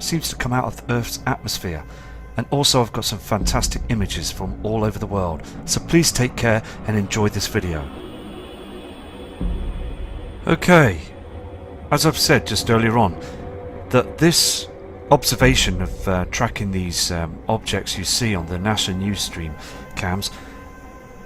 seems to come out of the Earth's atmosphere. And also I've got some fantastic images from all over the world. So please take care and enjoy this video. Okay, as I've said just earlier on, that this observation of tracking these objects you see on the NASA news stream cams,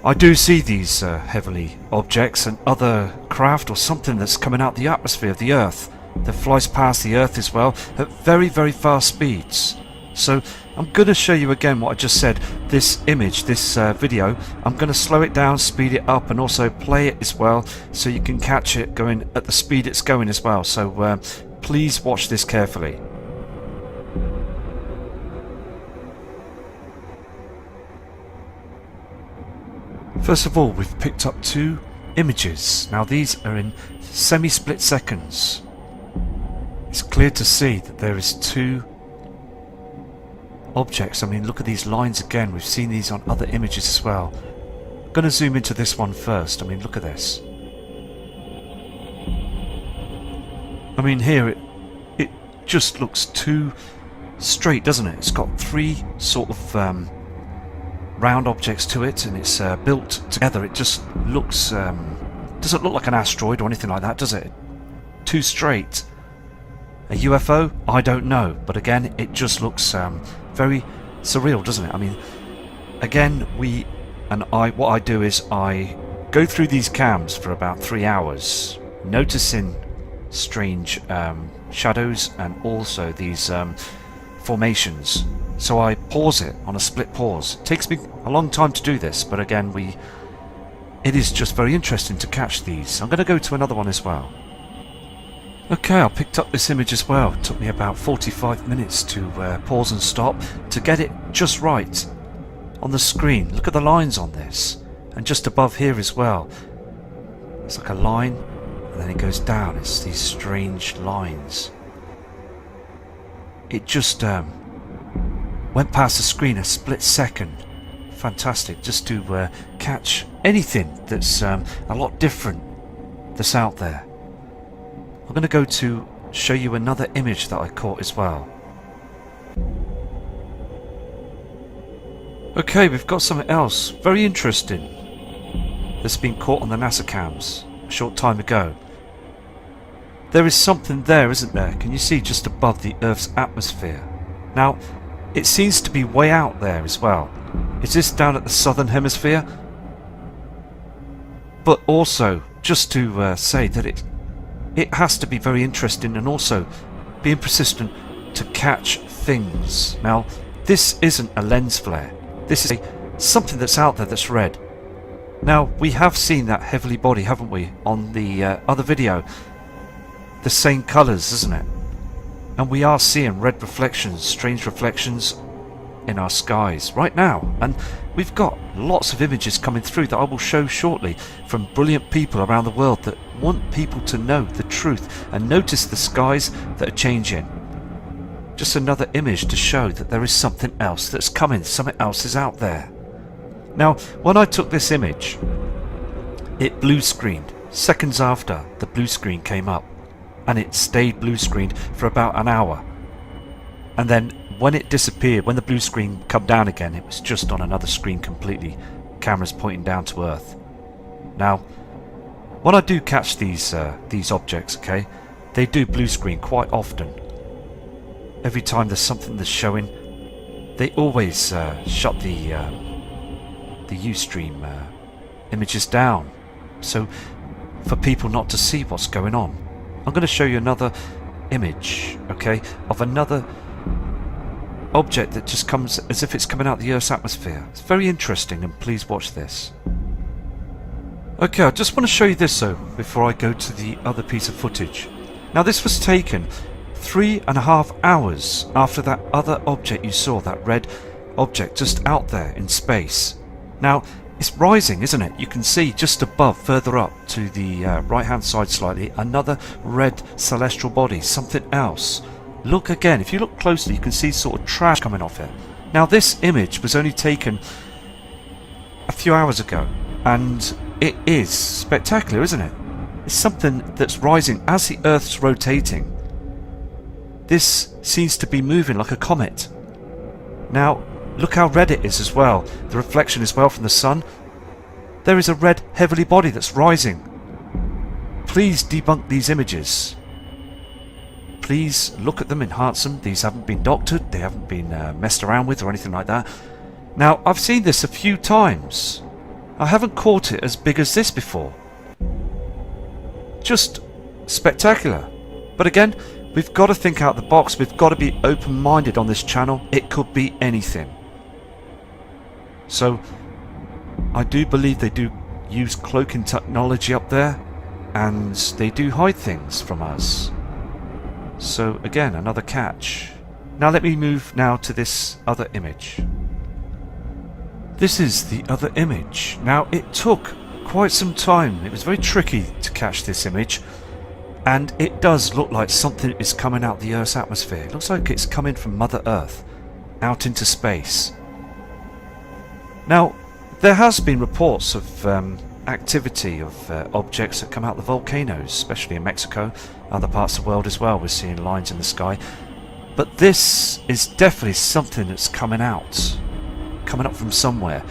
I do see these heavenly objects and other craft or something that's coming out the atmosphere of the Earth that flies past the Earth as well at very, very fast speeds. So I'm going to show you again what I just said. This image, this video, I'm going to slow it down, speed it up, and also play it as well so you can catch it going at the speed it's going as well. So please watch this carefully. First of all, we've picked up two images. Now these are in semi-split seconds. It's clear to see that there is two objects. I mean, look at these lines again. We've seen these on other images as well. I'm going to zoom into this one first. I mean, look at this. I mean, here it just looks too straight, doesn't it? It's got three sort of round objects to it, and it's built together. It just looks doesn't look like an asteroid or anything like that, does it? Too straight. A UFO? I don't know, but again, it just looks very surreal, doesn't it? I mean, again, what I do is I go through these cams for about 3 hours, noticing strange shadows and also these formations. So I pause it on a split pause. It takes me a long time to do this, but again, it is just very interesting to catch these. I'm going to go to another one as well. Okay, I picked up this image as well. It took me about 45 minutes to pause and stop to get it just right on the screen. Look at the lines on this, and just above here as well. It's like a line, and then it goes down. It's these strange lines. It just went past the screen a split second. Fantastic, just to catch anything that's a lot different that's out there. I'm going to go to show you another image that I caught as well. Okay, we've got something else very interesting that's been caught on the NASA cams a short time ago. There is something there, isn't there? Can you see just above the Earth's atmosphere? Now, it seems to be way out there as well. Is this down at the southern hemisphere? But also, just to say that it has to be very interesting and also being persistent to catch things. Now, this isn't a lens flare. This is something that's out there that's red. Now, we have seen that heavenly body, haven't we, on the other video? The same colours, isn't it? And we are seeing red reflections, strange reflections in our skies right now. And we've got lots of images coming through that I will show shortly from brilliant people around the world that want people to know the truth and notice the skies that are changing. Just another image to show that there is something else that's coming, something else is out there. Now, when I took this image, it blue screened. Seconds after, the blue screen came up, and it stayed blue screened for about an hour. And then when it disappeared, when the blue screen come down again, it was just on another screen completely, cameras pointing down to Earth. Now, when I do catch these objects, okay, they do blue screen quite often. Every time there's something that's showing, they always shut the Ustream images down, so for people not to see what's going on. I'm going to show you another image, okay, of another object that just comes as if it's coming out of the Earth's atmosphere. It's very interesting, and please watch this. Okay, I just want to show you this though before I go to the other piece of footage. Now, this was taken 3.5 hours after that other object you saw, that red object just out there in space. Now, it's rising, isn't it? You can see just above, further up to the right hand side slightly, another red celestial body, something else. Look again, if you look closely, you can see sort of trash coming off it. Now, this image was only taken a few hours ago, and it is spectacular, isn't it? It's something that's rising as the Earth's rotating. this seems to be moving like a comet. Now, look how red it is as well. The reflection as well from the sun. There is a red heavenly body that's rising. Please debunk these images. Please look at them, enhance them. These haven't been doctored, they haven't been messed around with or anything like that. Now, I've seen this a few times. I haven't caught it as big as this before. Just spectacular. But again, we've got to think out the box. We've got to be open-minded on this channel. It could be anything. So, I do believe they do use cloaking technology up there, and they do hide things from us. So again, another catch. Now let me move now to this other image. This is the other image. Now it took quite some time. It was very tricky to catch this image, and it does look like something is coming out the Earth's atmosphere. It looks like it's coming from Mother Earth out into space. Now there has been reports of activity of objects that come out the volcanoes, especially in Mexico, other parts of the world as well. We're seeing lines in the sky, but this is definitely something that's coming up from somewhere.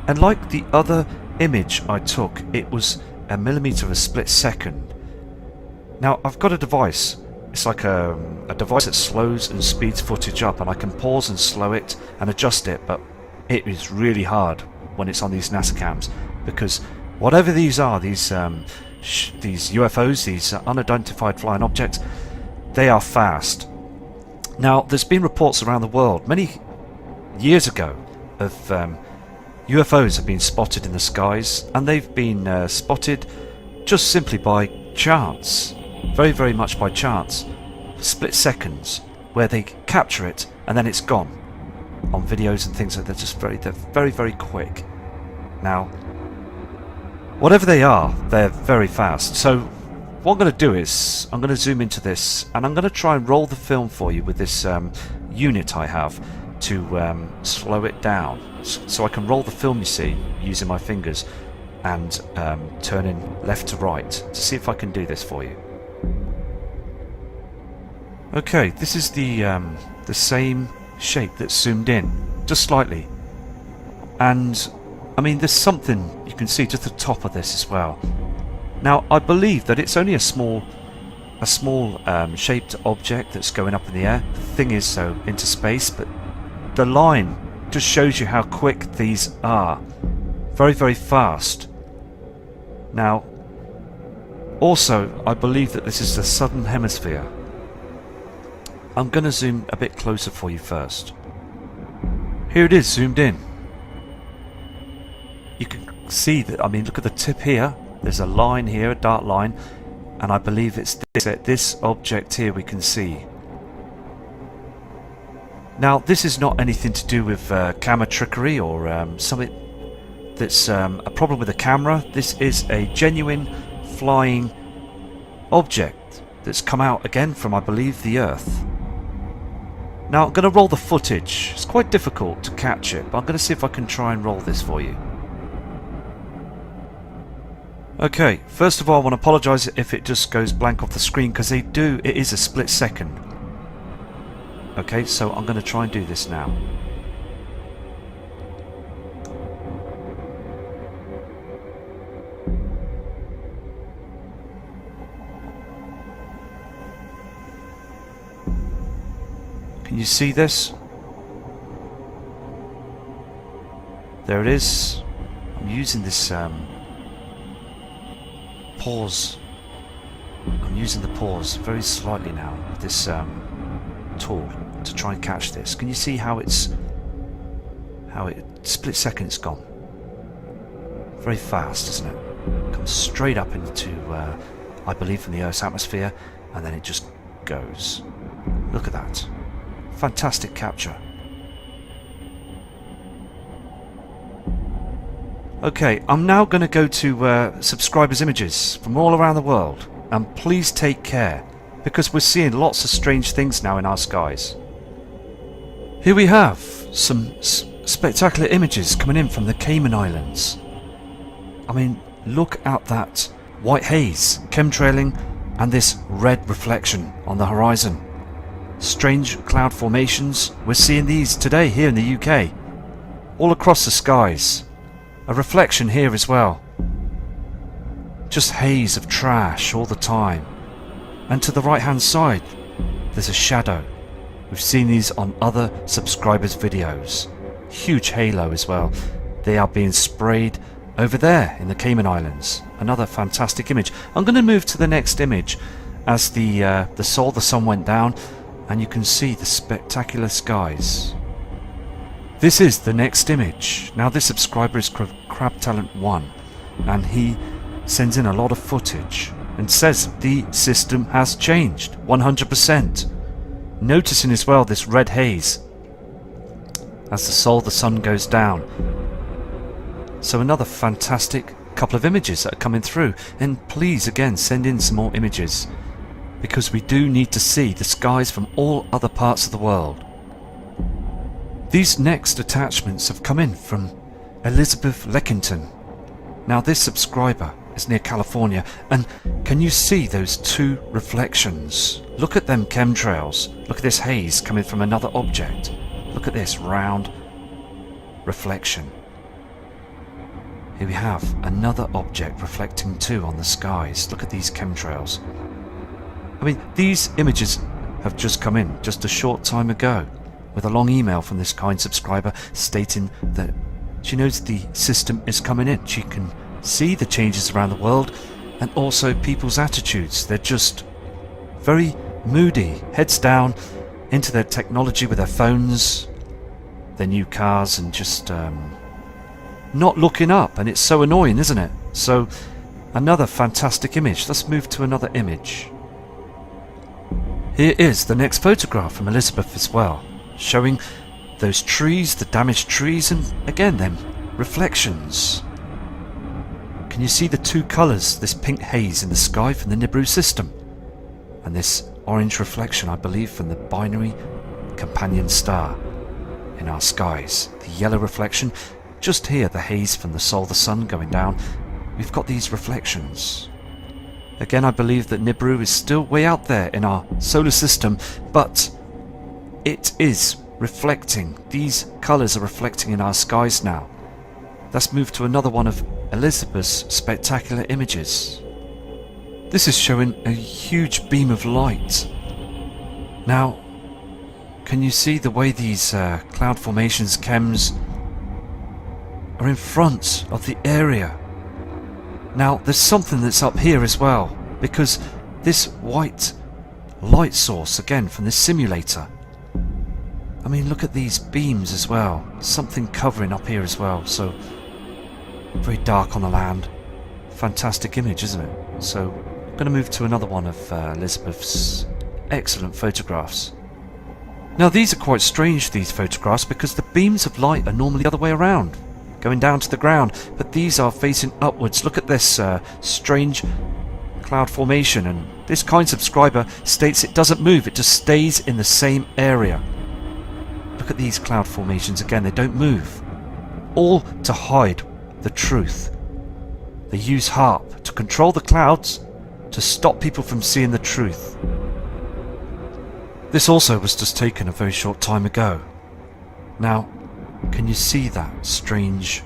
And like the other image I took, it was a millimetre of a split second. Now I've got a device. It's like a device that slows and speeds footage up, and I can pause and slow it and adjust it, but it is really hard when it's on these NASA cams, because whatever these are, these UFOs, these unidentified flying objects, they are fast. Now, there's been reports around the world many years ago of UFOs have been spotted in the skies, and they've been spotted just simply by chance, very, very much by chance, split seconds, where they capture it and then it's gone on videos and things. They're just they're very, very quick. Now, whatever they are, they're very fast. So what I'm going to do is I'm going to zoom into this, and I'm going to try and roll the film for you with this unit I have to slow it down, so I can roll the film, you see, using my fingers and turning left to right to see if I can do this for you. Okay, this is the same shape that's zoomed in, just slightly, and I mean there's something you can see just the top of this as well. Now I believe that it's only a small shaped object that's going up in the air. The thing is so into space, but the line just shows you how quick these are. Very, very fast. Now also I believe that this is the southern hemisphere. I'm going to zoom a bit closer for you first. Here it is, zoomed in. You can see that, I mean, look at the tip here. There's a line here, a dark line, and I believe it's this object here we can see. Now, this is not anything to do with camera trickery or something that's a problem with the camera. This is a genuine flying object that's come out again from, I believe, the Earth. Now I'm going to roll the footage. It's quite difficult to catch it, but I'm going to see if I can try and roll this for you. Okay, first of all I want to apologise if it just goes blank off the screen, because it is a split second. Okay, so I'm going to try and do this now. Can you see this? There it is. I'm using this pause. I'm using the pause very slightly now with this tool to try and catch this. Can you see how it split second it's gone? Very fast, isn't it? Comes straight up into I believe from the Earth's atmosphere, and then it just goes. Look at that. Fantastic capture. Okay, I'm now going to go to subscribers' images from all around the world, and please take care, because we're seeing lots of strange things now in our skies. Here we have some spectacular images coming in from the Cayman Islands. I mean, look at that white haze chemtrailing and this red reflection on the horizon. strange cloud formations. We're seeing these today here in the UK. All across the skies. A reflection here as well. Just haze of trash all the time. And to the right hand side, there's a shadow. We've seen these on other subscribers' videos. Huge halo as well. They are being sprayed over there in the Cayman Islands. Another fantastic image. I'm going to move to the next image as the sun went down, and you can see the spectacular skies. This is the next image. Now this subscriber is Crab Talent 1, and he sends in a lot of footage and says the system has changed 100%. Noticing as well this red haze as the sun goes down. So another fantastic couple of images that are coming through, and please again send in some more images because we do need to see the skies from all other parts of the world. These next attachments have come in from Elizabeth Leckington. Now this subscriber is near California, and can you see those two reflections? Look at them chemtrails. Look at this haze coming from another object. Look at this round reflection. Here we have another object reflecting too on the skies. Look at these chemtrails. I mean, these images have just come in just a short time ago with a long email from this kind subscriber stating that she knows the system is coming in. She can see the changes around the world and also people's attitudes. They're just very moody, heads down into their technology with their phones, their new cars, and just not looking up, and it's so annoying, isn't it? So another fantastic image. Let's move to another image. Here is the next photograph from Elizabeth as well, showing those trees, the damaged trees, and again them reflections. Can you see the two colours, this pink haze in the sky from the Nibiru system, and this orange reflection, I believe, from the binary companion star in our skies? The yellow reflection. Just here, the haze from the sun going down. We've got these reflections. Again, I believe that Nibiru is still way out there in our solar system, but it is reflecting. These colours are reflecting in our skies now. Let's move to another one of Elizabeth's spectacular images. This is showing a huge beam of light. Now, can you see the way these cloud formations, chems, are in front of the area? Now there's something that's up here as well, because this white light source again from this simulator, I mean, look at these beams as well, something covering up here as well. So very dark on the land. Fantastic image, isn't it? So I'm going to move to another one of Elizabeth's excellent photographs. Now these are quite strange, these photographs, because the beams of light are normally the other way around, going down to the ground, but these are facing upwards. Look at this strange cloud formation, and this kind subscriber states it doesn't move, it just stays in the same area. Look at these cloud formations again, they don't move, all to hide the truth. They use HARP to control the clouds to stop people from seeing the truth. This also was just taken a very short time ago. Now, can you see that strange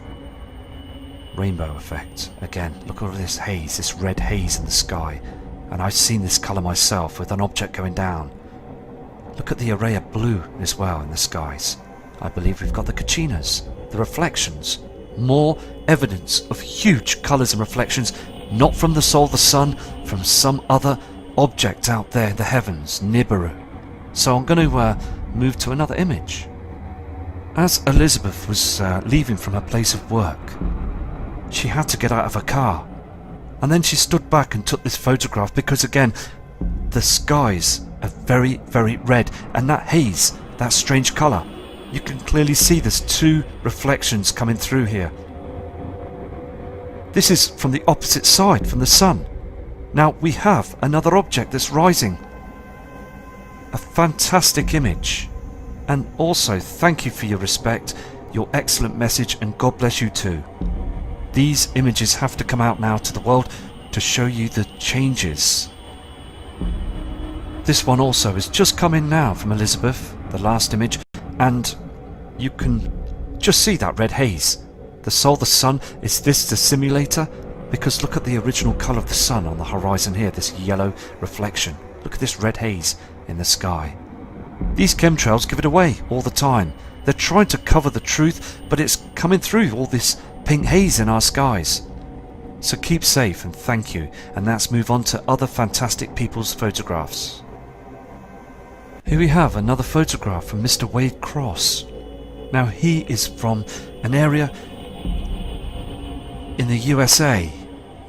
rainbow effect? Again, look at this haze, this red haze in the sky. And I've seen this colour myself with an object going down. Look at the array of blue as well in the skies. I believe we've got the Kachinas, the reflections. More evidence of huge colours and reflections, not from the sun, from some other object out there in the heavens, Nibiru. So I'm going to move to another image. As Elizabeth was leaving from her place of work, she had to get out of her car. And then she stood back and took this photograph because, again, the skies are very, very red. And that haze, that strange colour, you can clearly see there's two reflections coming through here. This is from the opposite side, from the sun. Now we have another object that's rising. A fantastic image. And also, thank you for your respect, your excellent message, and God bless you too. These images have to come out now to the world to show you the changes. This one also has just come in now from Elizabeth, the last image, and you can just see that red haze. The sun, is this the simulator? Because look at the original colour of the sun on the horizon here, this yellow reflection. Look at this red haze in the sky. These chemtrails give it away all the time. They're trying to cover the truth, but it's coming through all this pink haze in our skies. So keep safe and thank you, and let's move on to other fantastic people's photographs. Here we have another photograph from Mr. Wade Cross. Now he is from an area in the USA,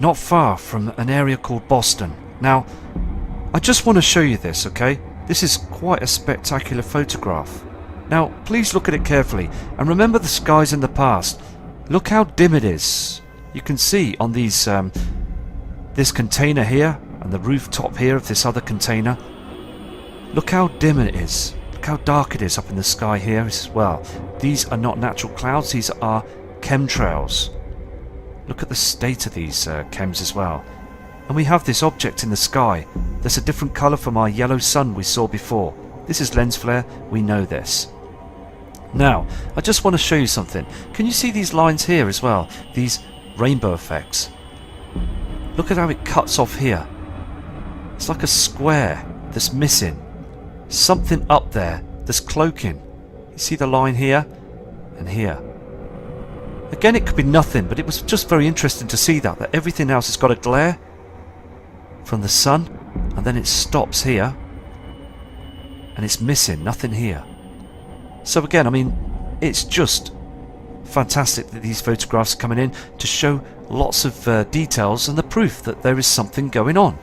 not far from an area called Boston. Now, I just want to show you this, okay? This is quite a spectacular photograph. Now, please look at it carefully, and remember the skies in the past. Look how dim it is. You can see on these, this container here, and the rooftop here of this other container. Look how dim it is. Look how dark it is up in the sky here as well. These are not natural clouds, these are chemtrails. Look at the state of these chems as well. And we have this object in the sky. There's a different colour from our yellow sun we saw before. This is lens flare, we know this. Now, I just want to show you something. Can you see these lines here as well? These rainbow effects. Look at how it cuts off here. It's like a square that's missing. Something up there that's cloaking. You see the line here and here. Again, it could be nothing, but it was just very interesting to see that everything else has got a glare from the sun, and then it stops here, and it's missing, nothing here. So again, I mean, it's just fantastic that these photographs are coming in to show lots of details and the proof that there is something going on.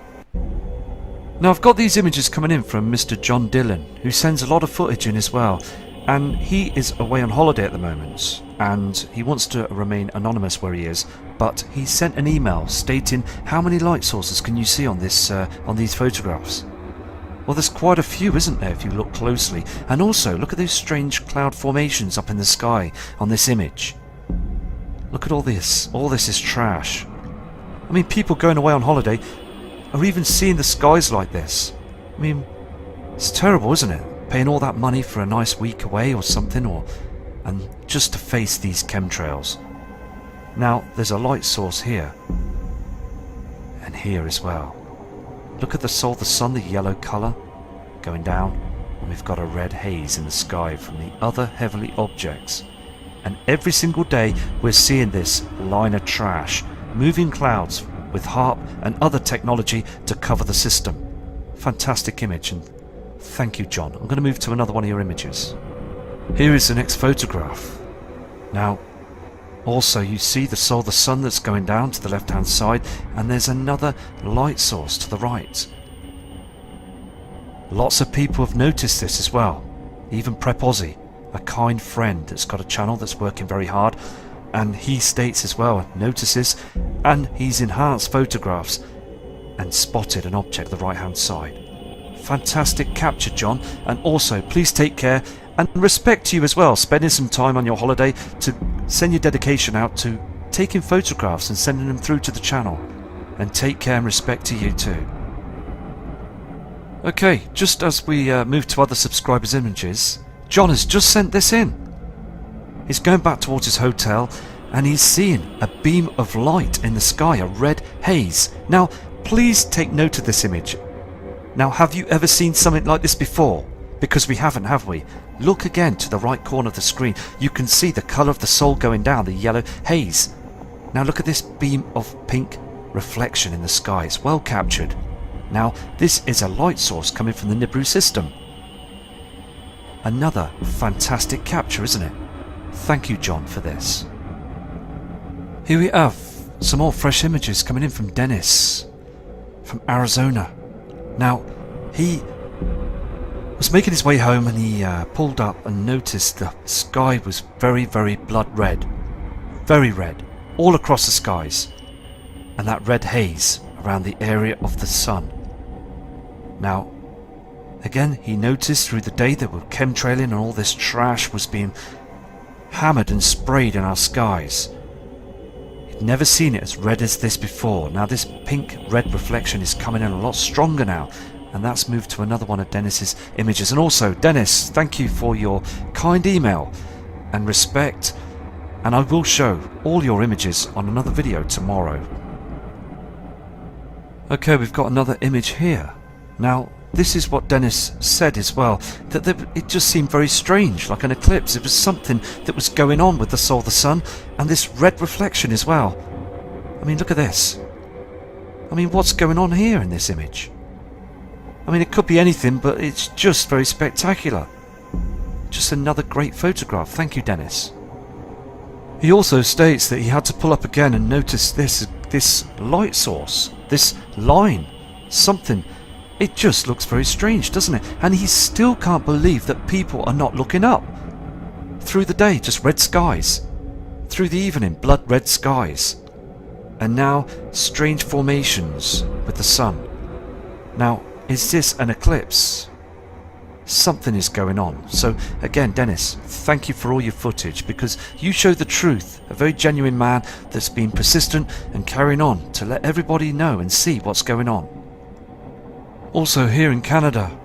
Now I've got these images coming in from Mr. John Dillon, who sends a lot of footage in as well, and he is away on holiday at the moment, and he wants to remain anonymous where he is, but he sent an email stating how many light sources can you see on this on these photographs. Well, there's quite a few, isn't there, if you look closely, and also look at those strange cloud formations up in the sky on this image. Look at all this is trash. I mean, people going away on holiday are even seeing the skies like this. I mean, it's terrible, isn't it? Paying all that money for a nice week away or something, and just to face these chemtrails. Now, there's a light source here, and here as well. Look at the sun, the yellow colour, going down, and we've got a red haze in the sky from the other heavenly objects. And every single day we're seeing this line of trash, moving clouds with HARP and other technology to cover the system. Fantastic image, and thank you, John. I'm going to move to another one of your images. Here is the next photograph. Now, also you see the sun that's going down to the left hand side, and there's another light source to the right. Lots of people have noticed this as well. Even Prep Aussie, a kind friend that's got a channel that's working very hard, and he states as well, notices, and he's enhanced photographs and spotted an object at the right hand side. Fantastic capture, John, and also please take care and respect to you as well, spending some time on your holiday to send your dedication out to taking photographs and sending them through to the channel. And take care and respect to you too. Okay, just as we move to other subscribers' images, John has just sent this in. He's going back towards his hotel and he's seeing a beam of light in the sky, a red haze. Now, please take note of this image. Now, have you ever seen something like this before? Because we haven't, have we? Look again to the right corner of the screen. You can see the colour of the soul going down, the yellow haze. Now look at this beam of pink reflection in the sky. It's well captured. Now, this is a light source coming from the Nibiru system. Another fantastic capture, isn't it? Thank you, John, for this. Here we have some more fresh images coming in from Dennis, from Arizona. Now, he was making his way home and he pulled up and noticed the sky was very, very blood red. Very red, all across the skies. And that red haze around the area of the sun. Now, again, he noticed through the day that we're chemtrailing and all this trash was being hammered and sprayed in our skies. He'd never seen it as red as this before. Now this pink red reflection is coming in a lot stronger now. And that's moved to another one of Dennis's images. And also, Dennis, thank you for your kind email and respect. And I will show all your images on another video tomorrow. Okay, we've got another image here. Now, this is what Dennis said as well, that it just seemed very strange, like an eclipse. It was something that was going on with the soul of the sun, and this red reflection as well. I mean, look at this. I mean, what's going on here in this image? I mean, it could be anything, but it's just very spectacular. Just another great photograph. Thank you, Dennis. He also states that he had to pull up again and notice this light source, this line, something. It just looks very strange, doesn't it? And he still can't believe that people are not looking up. Through the day, just red skies. Through the evening, blood red skies. And now, strange formations with the sun. Now, is this an eclipse? Something is going on. So again, Dennis, thank you for all your footage, because you show the truth. A very genuine man that's been persistent and carrying on to let everybody know and see what's going on. Also here in Canada,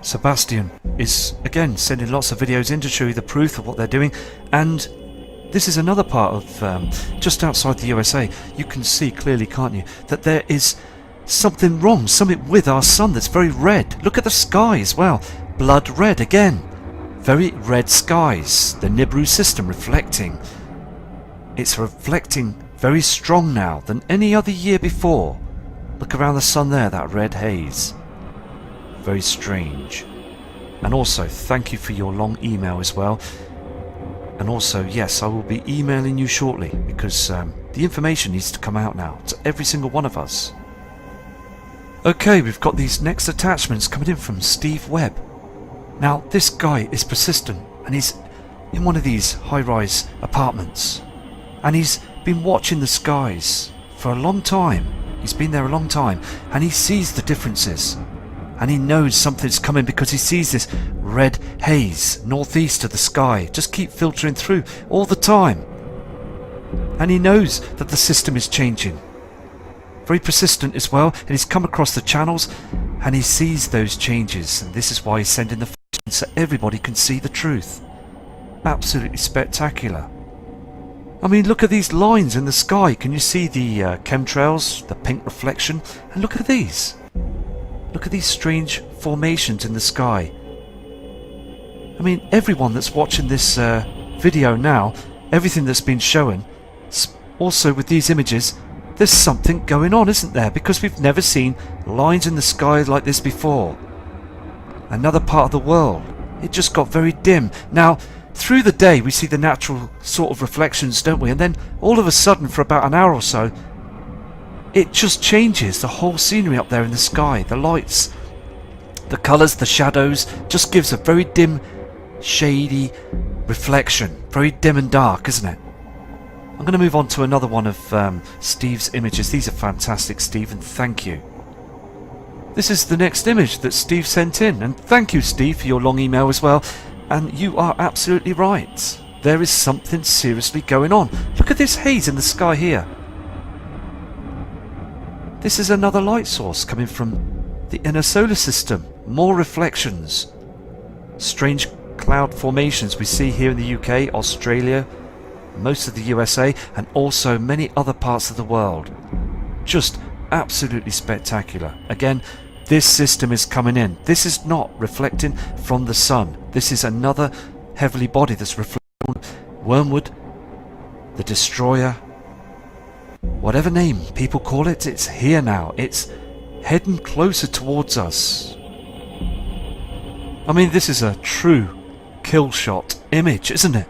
Sebastian is again sending lots of videos in to show you the proof of what they're doing. And this is another part of just outside the USA. You can see clearly, can't you, that there is something wrong, something with our sun that's very red. Look at the sky as well, blood red again, very red skies. The Nibiru system reflecting, it's reflecting very strong now than any other year before. Look around the sun there, that red haze, very strange. And also thank you for your long email as well. And also, yes, I will be emailing you shortly, because the information needs to come out now to every single one of us. Okay, we've got these next attachments coming in from Steve Webb. Now, this guy is persistent, and he's in one of these high-rise apartments, and he's been watching the skies for a long time. He's been there a long time, and he sees the differences, and he knows something's coming because he sees this red haze northeast of the sky just keep filtering through all the time, and he knows that the system is changing. Very persistent as well, and he's come across the channels and he sees those changes, and this is why he's sending the footage so everybody can see the truth. Absolutely spectacular. I mean, look at these lines in the sky. Can you see the chemtrails, the pink reflection? And look at these. Look at these strange formations in the sky. I mean, everyone that's watching this video now, everything that's been shown, also with these images, there's something going on, isn't there? Because we've never seen lines in the sky like this before. Another part of the world. It just got very dim. Now, through the day we see the natural sort of reflections, don't we? And then all of a sudden, for about an hour or so, it just changes. The whole scenery up there in the sky, the lights, the colours, the shadows, just gives a very dim, shady reflection. Very dim and dark, isn't it? I'm going to move on to another one of Steve's images. These are fantastic, Steve, and thank you. This is the next image that Steve sent in, and thank you, Steve, for your long email as well. And you are absolutely right. There is something seriously going on. Look at this haze in the sky here. This is another light source coming from the inner solar system. More reflections. Strange cloud formations we see here in the UK, Australia, most of the USA, and also many other parts of the world. Just absolutely spectacular. Again, this system is coming in. This is not reflecting from the sun. This is another heavenly body that's reflecting. Wormwood, the Destroyer, whatever name people call it, it's here now. It's heading closer towards us. I mean, this is a true kill shot image, isn't it?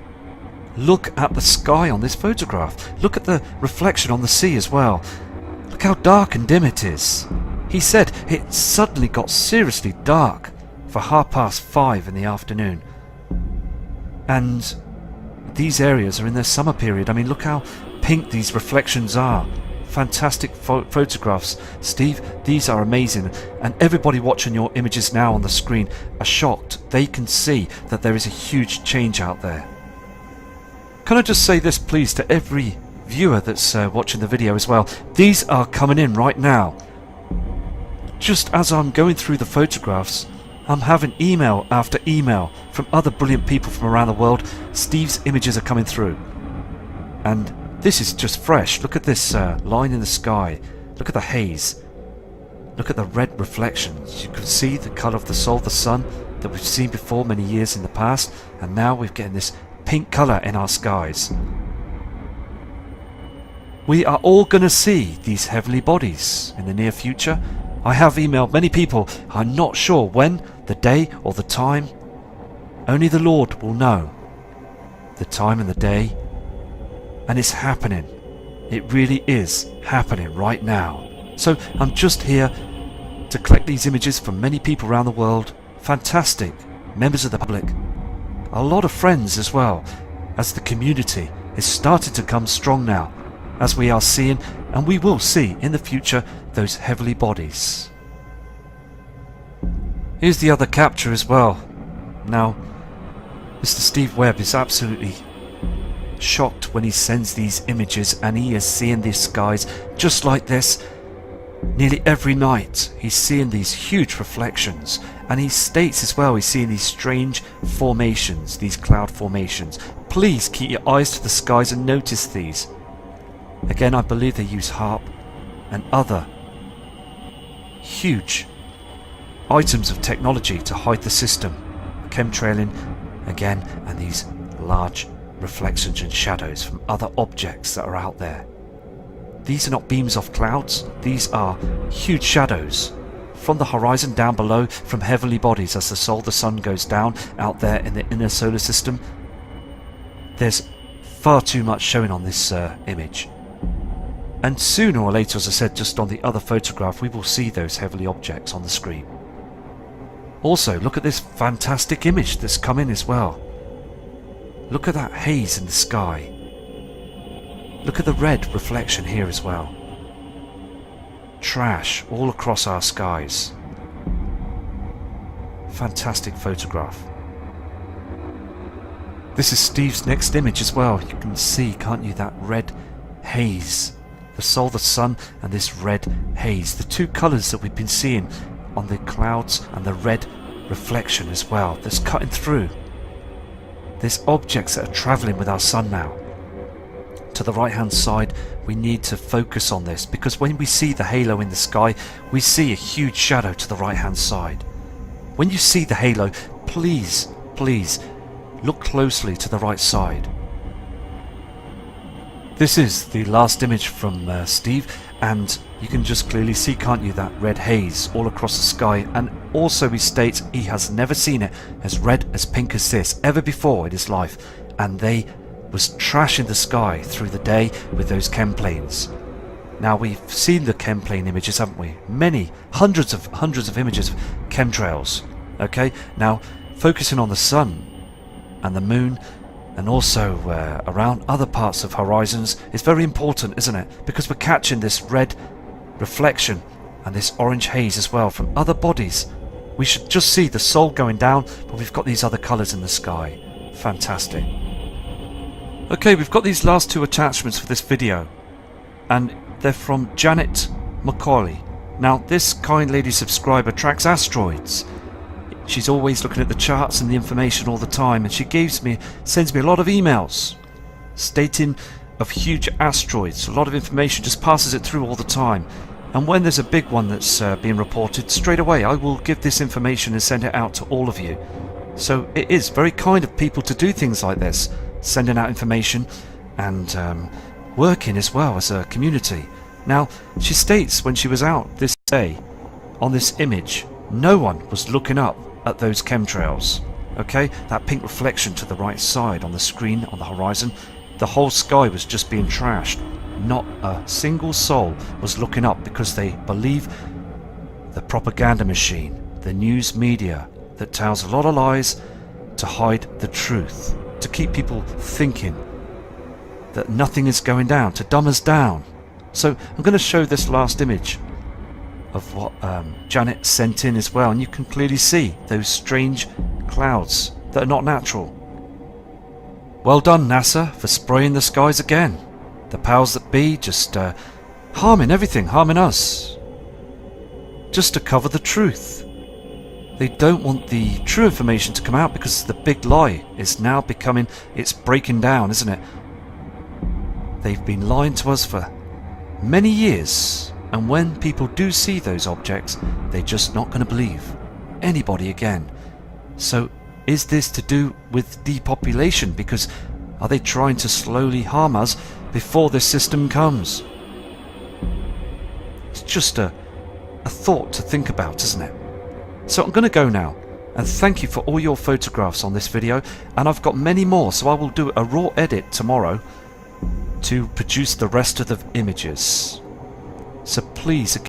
Look at the sky on this photograph. Look at the reflection on the sea as well. Look how dark and dim it is. He said it suddenly got seriously dark for 5:30 in the afternoon. And these areas are in their summer period. I mean, look how pink these reflections are. Fantastic photographs. Steve, these are amazing. And everybody watching your images now on the screen are shocked. They can see that there is a huge change out there. Can I just say this, please, to every viewer that's watching the video as well? These are coming in right now. just as I'm going through the photographs, I'm having email after email from other brilliant people from around the world. Steve's images are coming through. And this is just fresh. Look at this line in the sky. Look at the haze. Look at the red reflections. You can see the colour of the soul, the sun, that we've seen before many years in the past. And now we're getting this pink colour in our skies. We are all going to see these heavenly bodies in the near future. I have emailed many people. I'm not sure when, the day or the time. Only the Lord will know the time and the day. And it's happening. It really is happening right now. So I'm just here to collect these images from many people around the world. Fantastic members of the public. A lot of friends as well, as the community is starting to come strong now, as we are seeing, and we will see in the future, those heavenly bodies. Here's the other capture as well. Now, Mr. Steve Webb is absolutely shocked when he sends these images, and he is seeing these skies just like this. Nearly every night he's seeing these huge reflections, and he states as well he's seeing these strange formations, these cloud formations. Please keep your eyes to the skies and notice these. Again, I believe they use HARP and other huge items of technology to hide the system. Chemtrailing again, and these large reflections and shadows from other objects that are out there. These are not beams off clouds, these are huge shadows from the horizon down below, from heavenly bodies as the soul, the sun, goes down out there in the inner solar system. There's far too much showing on this image. And sooner or later, as I said just on the other photograph, we will see those heavenly objects on the screen. Also, look at this fantastic image that's come in as well. Look at that haze in the sky. Look at the red reflection here as well. Trash all across our skies. Fantastic photograph. This is Steve's next image as well. You can see, can't you, that red haze. The soul, the sun, and this red haze. The two colours that we've been seeing on the clouds, and the red reflection as well that's cutting through. There's objects that are travelling with our sun now. To the right hand side, we need to focus on this, because when we see the halo in the sky, we see a huge shadow to the right hand side. When you see the halo, please look closely to the right side. This is the last image from Steve, and you can just clearly see, can't you, that red haze all across the sky. And also he states he has never seen it as red, as pink as this ever before in his life. And they was trash in the sky through the day with those chem planes. Now, we've seen the chem plane images, haven't we? Many, hundreds of images of chemtrails. Okay, now focusing on the sun and the moon, and also around other parts of horizons is very important, isn't it? Because we're catching this red reflection and this orange haze as well from other bodies. We should just see the soul going down, but we've got these other colours in the sky. Fantastic. Okay, we've got these last two attachments for this video, and they're from Janet Macaulay. Now, this kind lady subscriber tracks asteroids. She's always looking at the charts and the information all the time, and she sends me a lot of emails stating of huge asteroids. A lot of information, just passes it through all the time. And when there's a big one that's being reported, straight away I will give this information and send it out to all of you. So it is very kind of people to do things like this, sending out information and working as well as a community. Now, she states when she was out this day on this image, no one was looking up at those chemtrails. Okay, that pink reflection to the right side on the screen on the horizon, the whole sky was just being trashed. Not a single soul was looking up, because they believe the propaganda machine, the news media that tells a lot of lies to hide the truth, to keep people thinking that nothing is going down, to dumb us down. So I'm going to show this last image of what Janet sent in as well, and you can clearly see those strange clouds that are not natural. Well done, NASA, for spraying the skies again. The powers that be just harming everything, harming us. just to cover the truth. They don't want the true information to come out because the big lie is now becoming, it's breaking down, isn't it? They've been lying to us for many years, and when people do see those objects, they're just not going to believe anybody again. So is this to do with depopulation? Because are they trying to slowly harm us before this system comes? It's just a thought to think about, isn't it? So I'm going to go now, and thank you for all your photographs on this video, and I've got many more, so I will do a raw edit tomorrow to produce the rest of the images. So please